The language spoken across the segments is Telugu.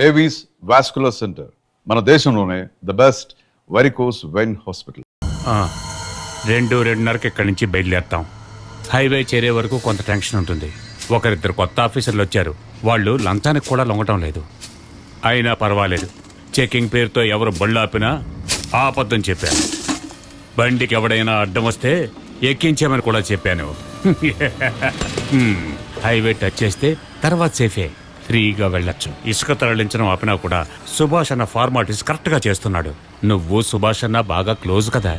ఏవీస్ వాస్కులర్ సెంటర్, మన దేశంలోనే the best varicose vein hospital. 2-2:30కి ఇక్కడి నుంచి బయలుదేరుతాం. హైవే చేరే వరకు కొంత టెన్షన్ ఉంటుంది. ఒకరిద్దరు కొత్త ఆఫీసర్లు వచ్చారు. వాళ్ళు లంచానికి కూడా లొంగటం లేదు. అయినా పర్వాలేదు, చెకింగ్ పేరుతో ఎవరు బళ్ళు ఆపినా ఆపద్దని చెప్పాను. బండికి ఎవడైనా అడ్డం వస్తే ఎక్కించామని కూడా చెప్పాను. హైవే టచ్ చేస్తే తర్వాత సేఫే, ఫ్రీగా వెళ్ళొచ్చు. ఇసుక తరలించడం ఆపినా కూడా సుభాష్ అన్న ఫార్మాలిటీస్ కరెక్ట్గా చేస్తున్నాడు. నువ్వు సుభాష్ అన్న బాగా క్లోజ్ కదా.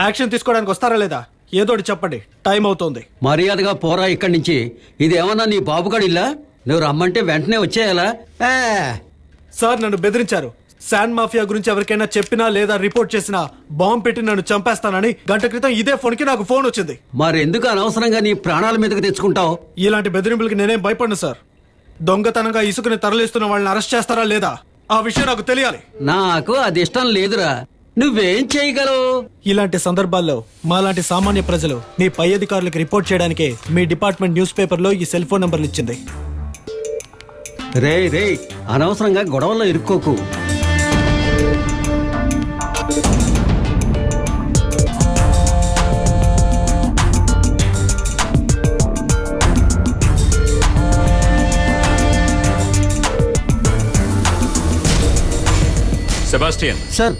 యాక్షన్ తీసుకోవడానికి వస్తారా లేదా? ఏదోటి చెప్పండి, టైం అవుతోంది. మర్యాదగా పోరా ఇక్కడి నుంచి. ఇదేమన్నా నీ బాబుగాడిల్లా? నువ్వు రమ్మంటే వెంటనే వచ్చేయాలా? సార్, నన్ను బెదిరించారు. శాండ్ మాఫియా గురించి ఎవరికైనా చెప్పినా లేదా రిపోర్ట్ చేసినా బాంబు పెట్టి నన్ను చంపేస్తానని గంట క్రితం ఇదే ఫోన్కి నాకు ఫోన్ వచ్చింది. మరెందుకు అనవసరంగా నీ ప్రాణాల మీదకి తెచ్చుకుంటావు? ఇలాంటి బెదిరింపులకి నేనేం భయపడను సార్. దొంగతనంగా ఇసుకని తరలిస్తున్న వాళ్ళని అరెస్ట్ చేస్తారా లేదా ఆ విషయం నాకు తెలియాలి. నాకు అది ఇష్టం లేదురా. నువ్వేం చేయగలవు? ఇలాంటి సందర్భాల్లో మాలాంటి సామాన్య ప్రజలు మీ పై అధికారులకు రిపోర్ట్ చేయడానికే మీ డిపార్ట్మెంట్ న్యూస్ పేపర్లో ఈ సెల్ ఫోన్ నంబర్లు ఇచ్చింది. రే అనవసరంగా గొడవల్లో ఇరుక్కోకు. సెబాస్టియన్ సార్,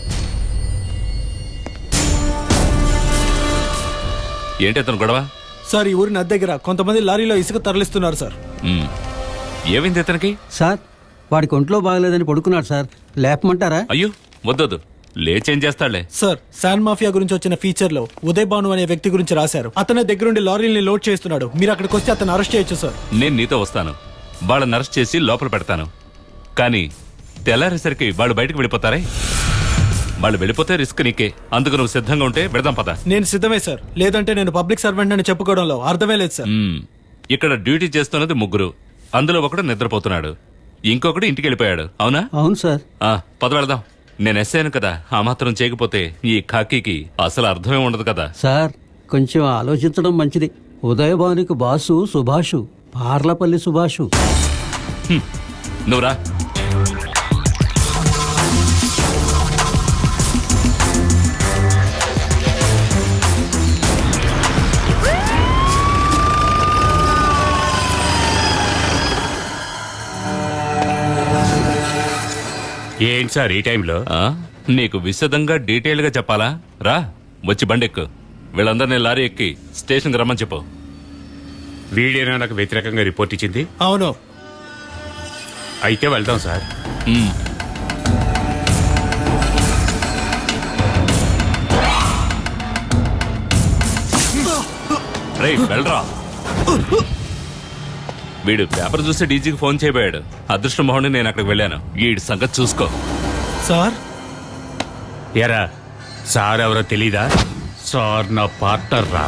ఏంటి అతను గొడవ? సార్, ఈ ఊరి నది దగ్గర కొంతమంది లారీలో ఇసుక తరలిస్తున్నారు సార్. ఏమైంది అతనికి? సార్, వాడికి ఒంట్లో బాగలేదని పడుకున్నాడు సార్. లేపమంటారా? అయ్యో వద్దొద్దు, లేచేం చేస్తాడులే. సార్, శాండ్ మాఫియా గురించి వచ్చిన ఫీచర్ లో ఉదయ్ భాను అనే వ్యక్తి గురించి రాశారు. అతనే దగ్గరుండి లారీల్ని లోడ్ చేస్తున్నాడు. మీరు అక్కడికి వస్తే అతను అరెస్ట్ చేయొచ్చు సార్. నేను నీతో వస్తాను, వాళ్ళని అరెస్ట్ చేసి లోపల పెడతాను. కానీ తెల్లారేసరికి వాళ్ళు బయటకు వెళ్ళిపోతారే. వాళ్ళు వెళ్ళిపోతే రిస్క్ నీకే. అందుకు నువ్వు సిద్ధంగా ఉంటే పెడదాం పద. నేను సిద్ధమే సార్. లేదంటే నేను పబ్లిక్ సర్వెంట్ అని చెప్పుకోవడంలో అర్థమే లేదు సార్. ఇక్కడ డ్యూటీ చేస్తున్నది 3. అందులో ఒకడు నిద్రపోతున్నాడు, ఇంకొకడు ఇంటికి వెళ్ళిపోయాడు. అవునా? అవును సార్. పద వెళదాం. నేను ఎస్ఐను కదా, ఆ మాత్రం చేయకపోతే ఈ ఖాకీకి అసలు అర్థమే ఉండదు కదా. సార్, కొంచెం ఆలోచించడం మంచిది. ఉదయభానుకి బాసు సుభాషు, పార్లపల్లి సుభాషు. నువ్వురా. ఏంటి సార్ ఈ టైంలో? నీకు విశదంగా డీటెయిల్ గా చెప్పాలా? రా, వచ్చి బండెక్కు. వీళ్ళందరినీ లారీ ఎక్కి స్టేషన్కి రమ్మని చెప్పు. వీడేనా నాకు వ్యతిరేకంగా రిపోర్ట్ ఇచ్చింది? అవును. అయితే వెళ్దాం సార్. వెళ్ళరా. వీడు పేపర్ చూసి డీజీకి ఫోన్ చేయబోయాడు. అదృష్టం బాగుండి నేను అక్కడికి వెళ్ళాను. వీడి సంగతి చూసుకో. సార్, ఎరా సార్ ఎవరో తెలీదా? సార్ నా పార్ట్నర్ రా.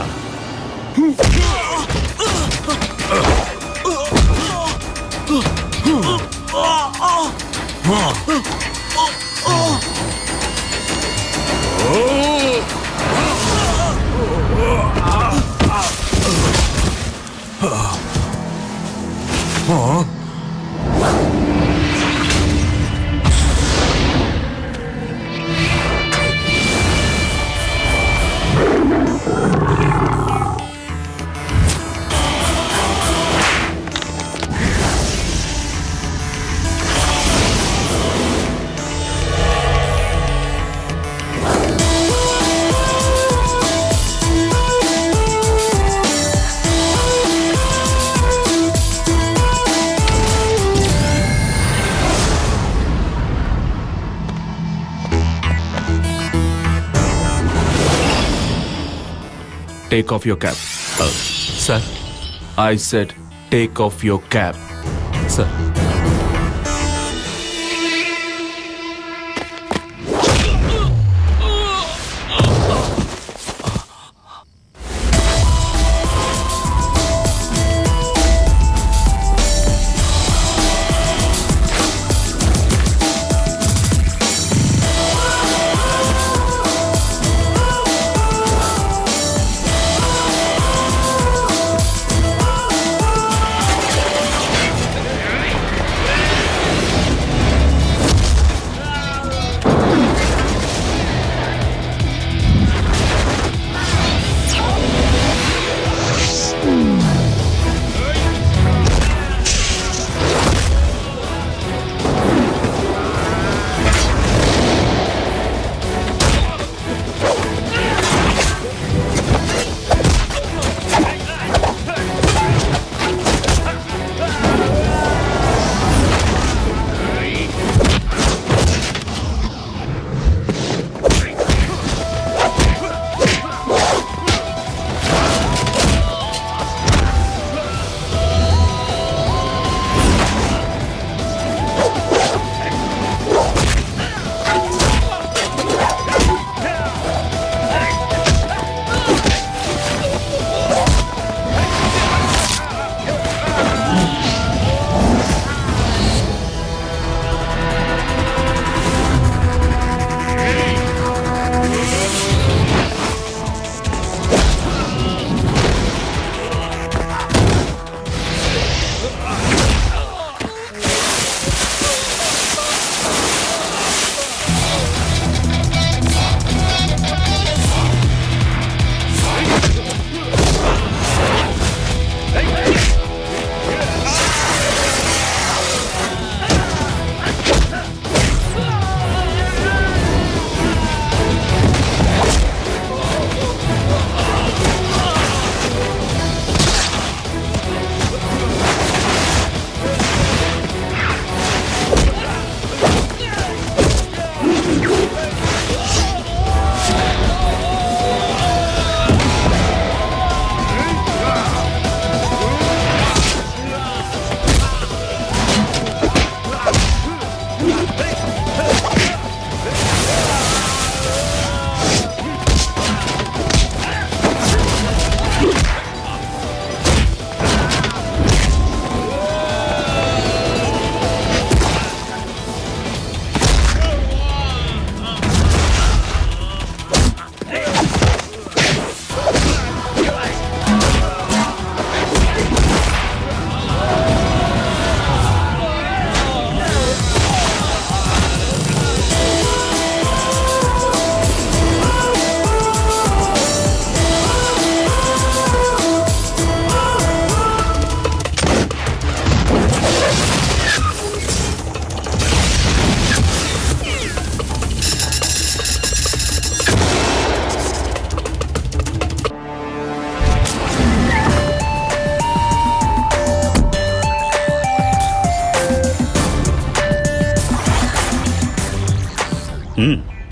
Take off your cap. Sir? I said take off your cap. Sir.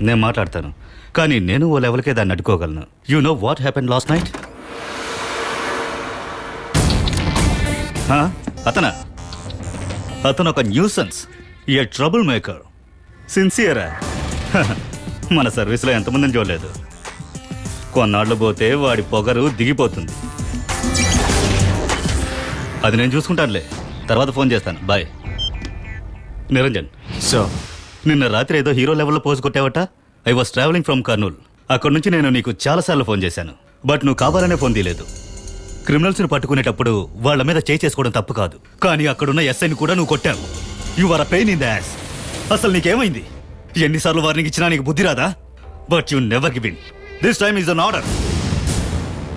నేను మాట్లాడతాను, కానీ నేను ఓ లెవెల్కే దాన్ని అడ్డుకోగలను. You know what happen last night? అతను ఒక న్యూసెన్స్, ఏ ట్రబుల్ మేకర్. సిన్సియరా? మన సర్వీస్లో ఎంతమందిని చూడలేదు. కొన్నాళ్ళు పోతే వాడి పొగరు దిగిపోతుంది. అది నేను చూసుకుంటానులే, తర్వాత ఫోన్ చేస్తాను. బాయ్. నిరంజన్, Sir. నిన్న రాత్రి ఏదో హీరో లెవెల్లో పోజు కొట్టావట. I was travelling from Kurnool. అక్కడ నుంచి నేను నీకు చాలాసార్లు ఫోన్ చేశాను, బట్ నువ్వు కావాలనే ఫోన్ తీయలేదు. క్రిమినల్స్ని పట్టుకునేటప్పుడు వాళ్ళ మీద చేయి చేసుకోవడం తప్పు కాదు, కానీ అక్కడున్న ఎస్ఐని కూడా నువ్వు కొట్టావు. You are a pain in the ass. అసలు నీకేమైంది? ఎన్నిసార్లు వార్నింగ్ ఇచ్చినా నీకు బుద్ధి రాదా? But you never give in. This time is an order.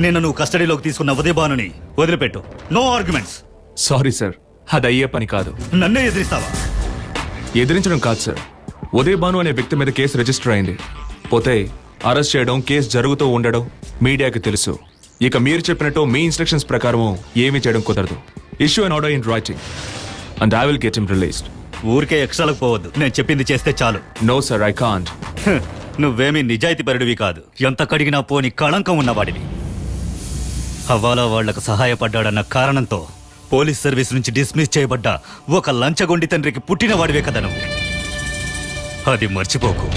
నిన్న నువ్వు కస్టడీలోకి తీసుకున్న ఉదయభానుని వదిలిపెట్టు. No arguments. సారీ సార్, అది అయ్యే పని కాదు. నన్నే ఎదిరిస్తావా? ఎదిరించడం కాదు సార్, ఉదయ్ భాను అనే వ్యక్తి మీద కేసు రిజిస్టర్ అయింది. పోతే అరెస్ట్ చేయడం, కేసు జరుగుతూ ఉండడం మీడియాకి తెలుసు. ఇక మీరు చెప్పినట్టు మీ ఇన్స్ట్రక్షన్స్ ప్రకారం ఏమీ చేయడం కుదరదు. Issue an order in writing and I will get him released. ఊరికే ఎక్స్ట్రాలకు పోవద్దు, నేను చెప్పింది చేస్తే చాలు. No sir, I can't. నువ్వేమీ నిజాయితీపరుడివి కాదు, ఎంత కడిగినా పోని కళంకం ఉన్నవాడివి. హవాలా వాళ్లకు సహాయపడ్డాడన్న కారణంతో పోలీస్ సర్వీస్ నుంచి డిస్మిస్ చేయబడ్డ ఒక లంచగొండి తండ్రికి పుట్టినవాడివే కదా నువ్వు. అది మర్చిపోకు.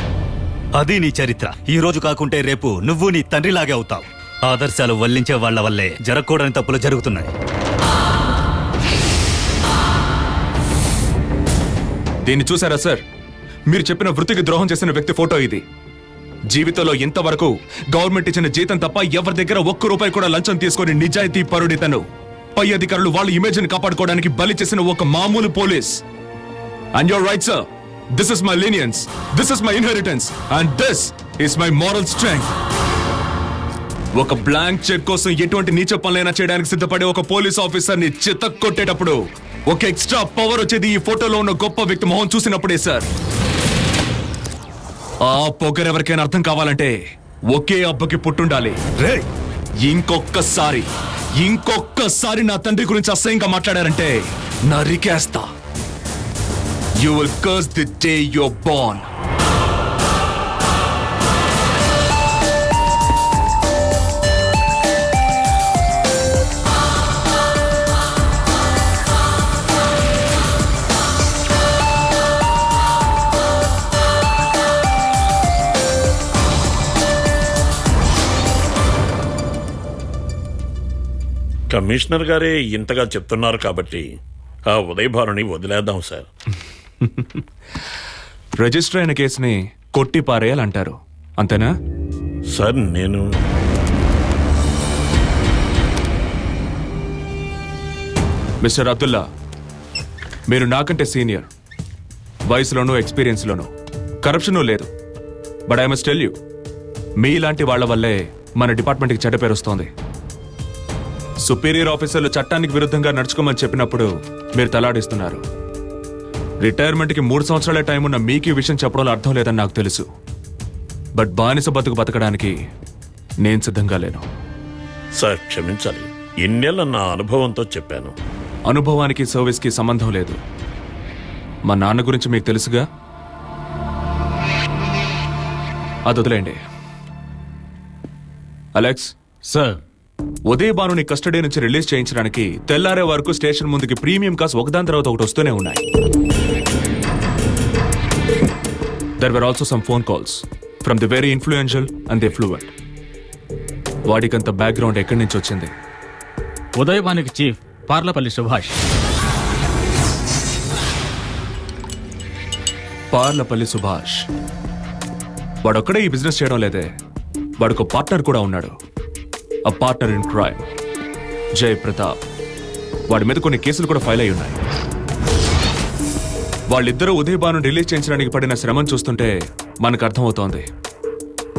అది నీ చరిత్ర. ఈ రోజు కాకుంటే రేపు నువ్వు నీ తండ్రిలాగే అవుతావు. ఆదర్శాలు వల్లించే వాళ్ల వల్లే జరగకూడని తప్పులు జరుగుతున్నాయి. దీన్ని చూసారా సార్? మీరు చెప్పిన వృత్తికి ద్రోహం చేసిన వ్యక్తి ఫోటో ఇది. జీవితంలో ఇంతవరకు గవర్నమెంట్ ఇచ్చిన జీతం తప్ప ఎవరి దగ్గర ₹1 కూడా లంచం తీసుకొని నిజాయితీ పరుడితను. పై అధికారులు వాళ్ళ ఇమేజ్ ని కాపాడుకోవడానికి బలి చేసిన ఒక మామూలు police. And you're right sir, this is my lenience, this is my inheritance and this is my moral strength. ఒక బ్లాంక్ చెక్ కోసం ఎటువంటి నీచ పనులైనా చేయడానికి సిద్ధపడే ఒక పోలీస్ ఆఫీసర్ ని చితక్కొట్టేటప్పుడు ఒక ఎక్స్ట్రా పవర్ వచ్చేది ఈ ఫోటోలో ఉన్న గొప్ప వ్యక్తి మొహం చూసినప్పుడే సార్. ఆ పొగరెవరికైనా అర్థం కావాలంటే ఒకే అబ్బకి పుట్టుండాలి. ఇంకొక్కసారి నా తండ్రి గురించి అసహ్యంగా మాట్లాడారంటే నరికేస్తా. You will curse the day you are born. Commissioner గారే ఇంతగా చెప్తున్నారు కాబట్టి ఆ ఉదయభానుని వదిలేద్దాం సార్. రిజిస్టర్ అయిన కేసుని కొట్టి పారేయాలంటారు, అంతేనా సార్? నేను మిస్టర్ అబ్దుల్లా, మీరు నాకంటే సీనియర్, వయసులోనూ ఎక్స్పీరియన్స్లోనూ, కరప్షను లేదు. But I must tell you, మీలాంటి వాళ్ల వల్లే మన డిపార్ట్మెంట్కి చెడ్డ పేరు వస్తోంది. సుపీరియర్ ఆఫీసర్లు చట్టానికి విరుద్ధంగా నడుచుకోమని చెప్పినప్పుడు మీరు తలాడిస్తున్నారు. రిటైర్మెంట్కి 3 సంవత్సరాలే టైం ఉన్న మీకు ఈ విషయం చెప్పడంలో అర్థం లేదని నాకు తెలుసు. బట్ బానిస బతకడానికి నేను సిద్ధంగా లేను. సార్ క్షమించాలి, ఇన్నేళ్ళ నా అనుభవంతో చెప్పాను. అనుభవానికి సర్వీస్కి సంబంధం లేదు. మా నాన్న గురించి మీకు తెలుసుగా, అది వదిలేండి. అలెక్స్ సార్, ఉదయ్ భానుని కస్టడీ నుంచి రిలీజ్ చేయించడానికి తెల్లారే వరకు స్టేషన్ ముందుకి ప్రీమియం కాస్ ఒకదాని తర్వాత ఒకటి వస్తూనే ఉన్నాయి. There were also some phone calls from the very influential and the affluent. వాడికంత బ్యాక్గ్రౌండ్ ఎక్కడి నుంచి వచ్చింది? ఉదయభానుకి చీఫ్ పార్లపల్లి సుభాష్. పార్లపల్లి సుభాష్ వాడొక్కడే ఈ బిజినెస్ చేయడం లేదే, వాడికి పార్ట్నర్ కూడా ఉన్నాడు. A partner in crime, జై ప్రతాప్. వాడి మీద కొన్ని కేసులు కూడా ఫైల్ అయి ఉన్నాయి. వాళ్ళిద్దరూ ఉదయ్ భాను రిలీజ్ చేయించడానికి పడిన శ్రమను చూస్తుంటే మనకు అర్థమవుతోంది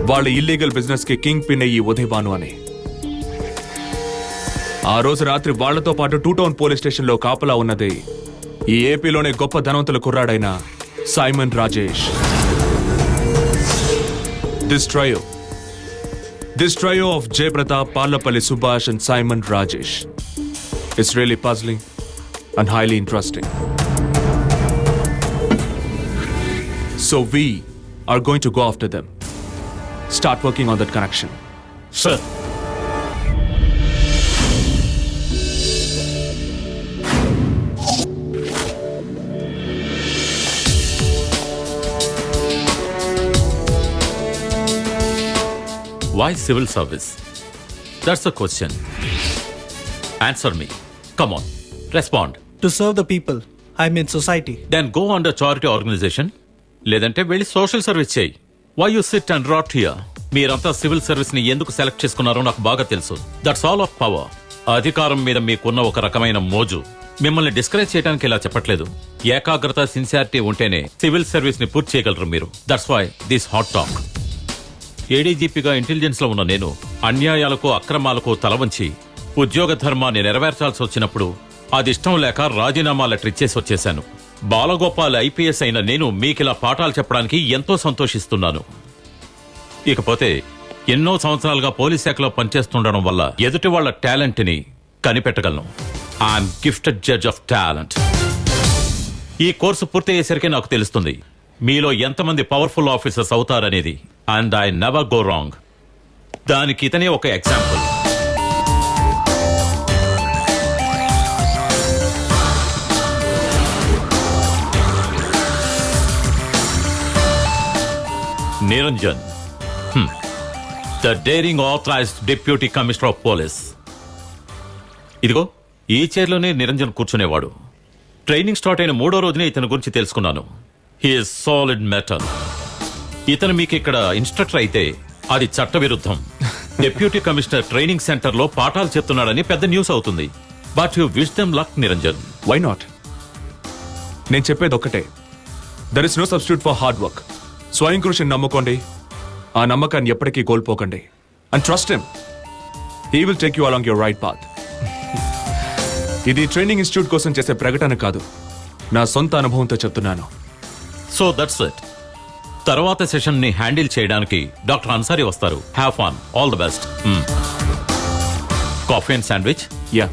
వాళ్ళ ఇల్లీగల్ బిజినెస్ కి కింగ్ పిన్ ఈ ఉదయ్ భాను అని. ఆ రోజు రాత్రి వాళ్లతో పాటు 2 టౌన్ పోలీస్ స్టేషన్ లో కాపలా ఉన్నది ఈ ఏపీలోనే గొప్ప ధనవంతుల కుర్రాడైన Simon Rajesh. This trio of Jay Pratap, Parlapalli Subhash and Simon Rajesh is really puzzling and highly interesting. So we are going to go after them. Start working on that connection. Sir Why civil service? That's the question. Answer me. Come on. Respond. To serve the people, I mean society. Then go under charity organization. లేదంటే వెళ్ళి సోషల్ సర్వీస్ చేయి. Why you sit and rot here? మీరంతా సివిల్ సర్వీస్ ని ఎందుకు సెలెక్ట్ చేసుకున్నారో నాకు బాగా తెలుసు. That's all of power. అధికారం మీద మీకున్న ఒక రకమైన మోజు. మిమ్మల్ని డిస్కరేజ్ చేయడానికి ఇలా చెప్పట్లేదు. ఏకాగ్రత, సిన్సియారిటీ ఉంటేనే సివిల్ సర్వీస్ ని పూర్తి చేయగలరు మీరు. That's why this hot talk. ఏడీజీపీగా ఇంటెలిజెన్స్ లో ఉన్న నేను అన్యాయాలకు, అక్రమాలకు తలవంచి ఉద్యోగ ధర్మాన్ని నెరవేర్చాల్సి వచ్చినప్పుడు అది ఇష్టం లేక రాజీనామా లెటర్ ఇచ్చేసి వచ్చేశాను. బాలగోపాల్ ఐపీఎస్ అయిన నేను మీకిలా పాఠాలు చెప్పడానికి ఎంతో సంతోషిస్తున్నాను. ఇకపోతే ఎన్నో సంవత్సరాలుగా పోలీస్ శాఖలో పనిచేస్తుండడం వల్ల ఎదుటి వాళ్ల టాలెంట్ ని కనిపెట్టగలను. I'm gifted judge of talent. ఈ కోర్సు పూర్తి అయ్యేసరికి నాకు తెలుస్తుంది మీలో ఎంతమంది పవర్ఫుల్ ఆఫీసర్స్ అవుతారనేది. And I never go wrong. దానికి ఇతనే ఒక example. Niranjan, the daring authorised deputy commissioner of police. ఇదిగో ఈ చైర్లోనే నిరంజన్ కూర్చునేవాడు. ట్రైనింగ్ స్టార్ట్ అయిన 3వ రోజునే ఇతని గురించి తెలుసుకున్నాను. He is solid metal. ఇతను మీకు ఇక్కడ ఇన్స్ట్రక్టర్ అయితే అది చట్టవిరుద్ధం. డిప్యూటీ కమిషనర్ ట్రైనింగ్ సెంటర్ లో పాఠాలు చెప్తున్నాడని పెద్ద న్యూస్ అవుతుంది. But you wish them luck Niranjan. Why not? నేను చెప్పేది ఒక్కటే. There is no substitute for hard work. స్వయం కృషిని నమ్ముకోండి. ఆ నమ్మకాన్ని ఎప్పటికీ కోల్పోకండి. And trust him. He will take you along your right path. ఇది ట్రైనింగ్ ఇన్స్టిట్యూట్ కోసం చేసే ప్రకటన కాదు, నా సొంత అనుభవంతో చెప్తున్నాను. So that's it. తర్వాత సెషన్ ని హ్యాండిల్ చేయడానికి డాక్టర్ అన్సారీ వస్తారు. Have fun. All the best. Coffee and sandwich. Yeah